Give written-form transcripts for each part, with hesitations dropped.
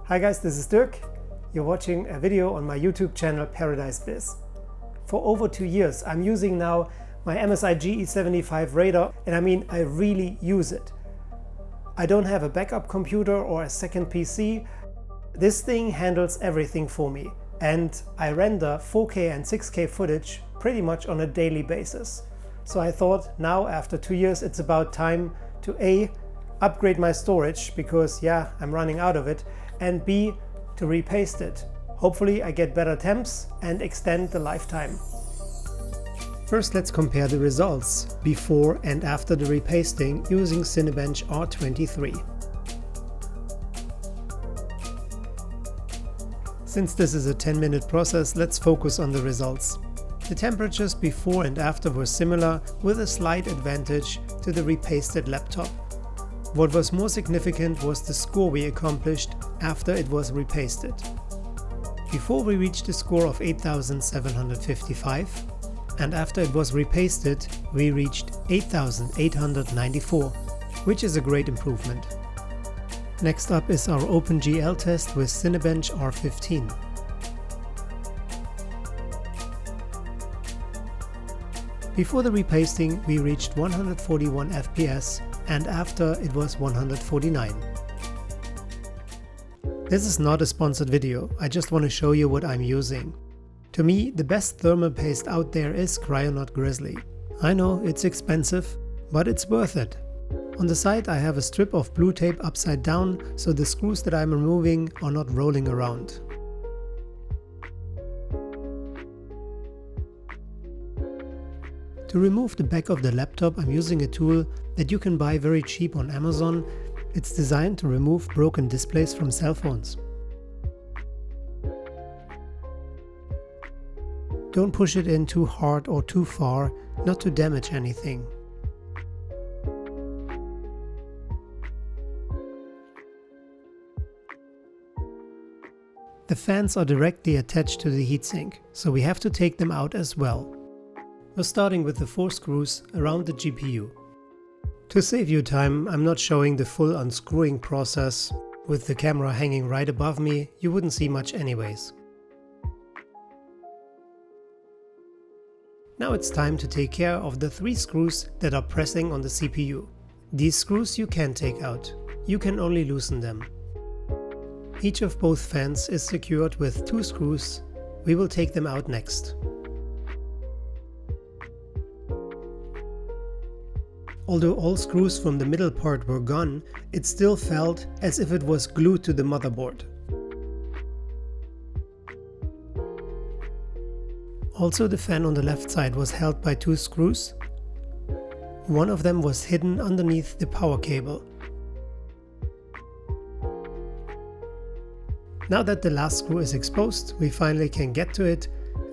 Hi guys, this is Dirk. You're watching a video on my YouTube channel ParadiseBizz. For over 2 years I'm using now my MSI GE75 Raider, and I really use it. I don't have a backup computer or a second PC. This thing handles everything for me, and I render 4K and 6K footage pretty much on a daily basis. So I thought now after 2 years it's about time to A, upgrade my storage because I'm running out of it, and B, to repaste it. Hopefully I get better temps and extend the lifetime. First, let's compare the results before and after the repasting using Cinebench R23. Since this is a 10-minute process, let's focus on the results. The temperatures before and after were similar, with a slight advantage to the repasted laptop. What was more significant was the score we accomplished after it was repasted. Before we reached a score of 8,755, and after it was repasted we reached 8,894, which is a great improvement. Next up is our OpenGL test with Cinebench R15. Before the repasting we reached 141 FPS, and after it was 149. This is not a sponsored video, I just want to show you what I'm using. To me, the best thermal paste out there is Cryonaut Grizzly. I know it's expensive, but it's worth it. On the side I have a strip of blue tape upside down, so the screws that I'm removing are not rolling around. To remove the back of the laptop, I'm using a tool that you can buy very cheap on Amazon. It's designed to remove broken displays from cell phones. Don't push it in too hard or too far, not to damage anything. The fans are directly attached to the heatsink, so we have to take them out as well. We're starting with the 4 screws around the GPU. To save you time, I'm not showing the full unscrewing process. With the camera hanging right above me, you wouldn't see much anyways. Now it's time to take care of the 3 screws that are pressing on the CPU. These screws you can take out. You can only loosen them. Each of both fans is secured with 2 screws. We will take them out next. Although all screws from the middle part were gone, it still felt as if it was glued to the motherboard. Also, the fan on the left side was held by 2 screws. One of them was hidden underneath the power cable. Now that the last screw is exposed, we finally can get to it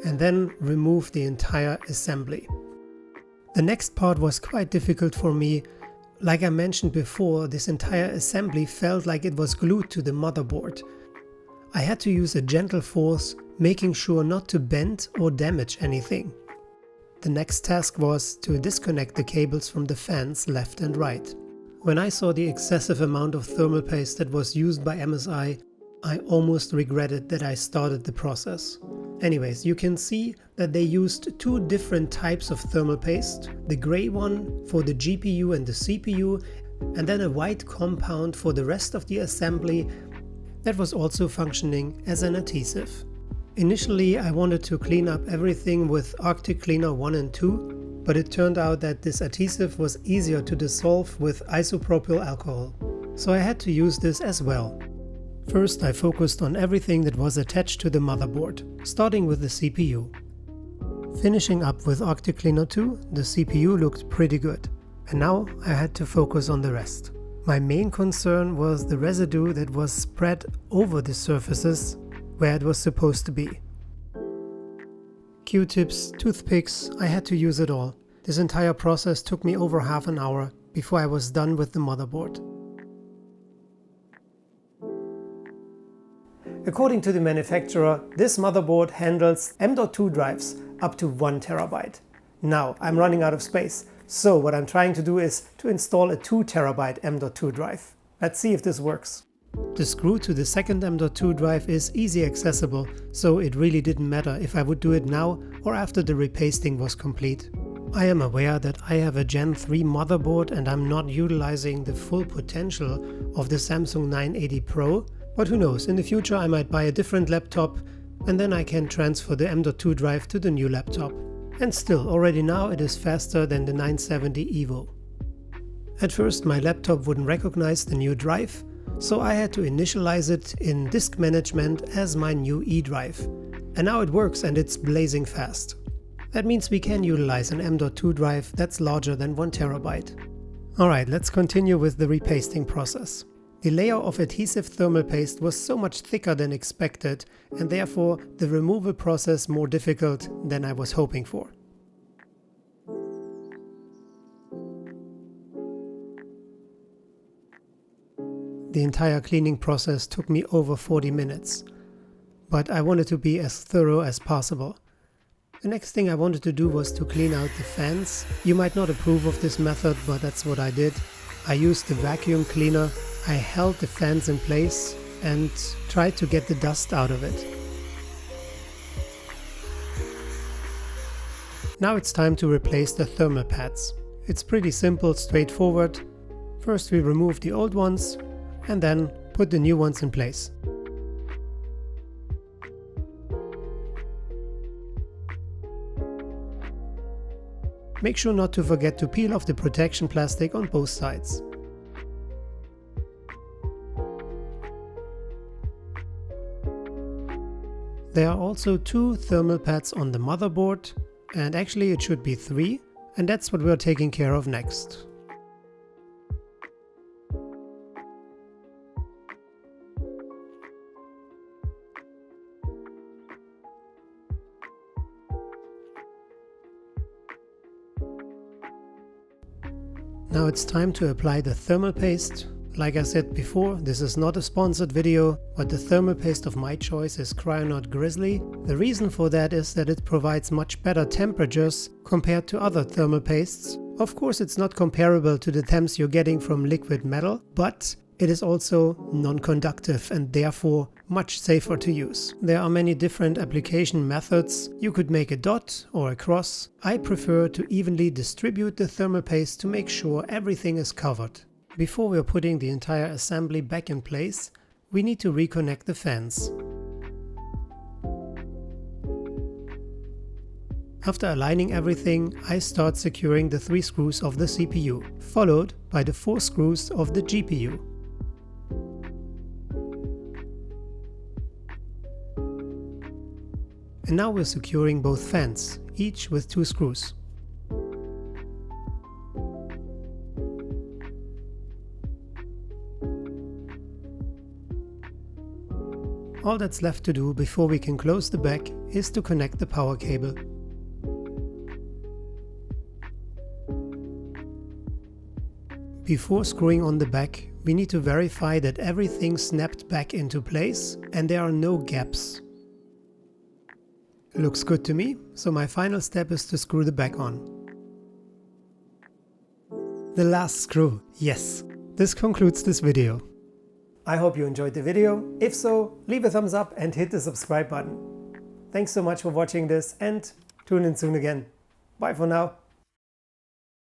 and then remove the entire assembly. The next part was quite difficult for me. Like I mentioned before, this entire assembly felt like it was glued to the motherboard. I had to use a gentle force, making sure not to bend or damage anything. The next task was to disconnect the cables from the fans left and right. When I saw the excessive amount of thermal paste that was used by MSI, I almost regretted that I started the process. Anyways, you can see that they used 2 different types of thermal paste, the grey one for the GPU and the CPU, and then a white compound for the rest of the assembly that was also functioning as an adhesive. Initially I wanted to clean up everything with Arctic Cleaner 1 and 2, but it turned out that this adhesive was easier to dissolve with isopropyl alcohol, so I had to use this as well. First I focused on everything that was attached to the motherboard, starting with the CPU. Finishing up with Arctic Cleaner 2, the CPU looked pretty good, and now I had to focus on the rest. My main concern was the residue that was spread over the surfaces where it was supposed to be. Q-tips, toothpicks, I had to use it all. This entire process took me over half an hour before I was done with the motherboard. According to the manufacturer, this motherboard handles M.2 drives up to 1 TB. Now I'm running out of space, so what I'm trying to do is to install a 2 TB M.2 drive. Let's see if this works. The screw to the second M.2 drive is easy accessible, so it really didn't matter if I would do it now or after the repasting was complete. I am aware that I have a Gen 3 motherboard and I'm not utilizing the full potential of the Samsung 980 Pro, but who knows, in the future I might buy a different laptop and then I can transfer the M.2 drive to the new laptop. And still, already now it is faster than the 970 EVO. At first my laptop wouldn't recognize the new drive, so I had to initialize it in disk management as my new E drive. And now it works and it's blazing fast. That means we can utilize an M.2 drive that's larger than 1 TB. Alright, let's continue with the repasting process. The layer of adhesive thermal paste was so much thicker than expected and therefore the removal process more difficult than I was hoping for. The entire cleaning process took me over 40 minutes, but I wanted to be as thorough as possible. The next thing I wanted to do was to clean out the fans. You might not approve of this method, but that's what I did. I used the vacuum cleaner, I held the fans in place and tried to get the dust out of it. Now it's time to replace the thermal pads. It's pretty simple, straightforward. First we remove the old ones and then put the new ones in place. Make sure not to forget to peel off the protection plastic on both sides. There are also 2 thermal pads on the motherboard, and actually it should be 3, and that's what we're taking care of next. Now it's time to apply the thermal paste. Like I said before, this is not a sponsored video, but the thermal paste of my choice is Cryonaut Grizzly. The reason for that is that it provides much better temperatures compared to other thermal pastes. Of course it's not comparable to the temps you're getting from liquid metal, but it is also non-conductive and therefore much safer to use. There are many different application methods. You could make a dot or a cross. I prefer to evenly distribute the thermal paste to make sure everything is covered. Before we're putting the entire assembly back in place, we need to reconnect the fans. After aligning everything, I start securing the 3 screws of the CPU, followed by the 4 screws of the GPU. And now we're securing both fans, each with 2 screws. All that's left to do before we can close the back is to connect the power cable. Before screwing on the back, we need to verify that everything snapped back into place and there are no gaps. Looks good to me, so my final step is to screw the back on. The last screw, yes! This concludes this video. I hope you enjoyed the video. If so, leave a thumbs up and hit the subscribe button. Thanks so much for watching this and tune in soon again. Bye for now.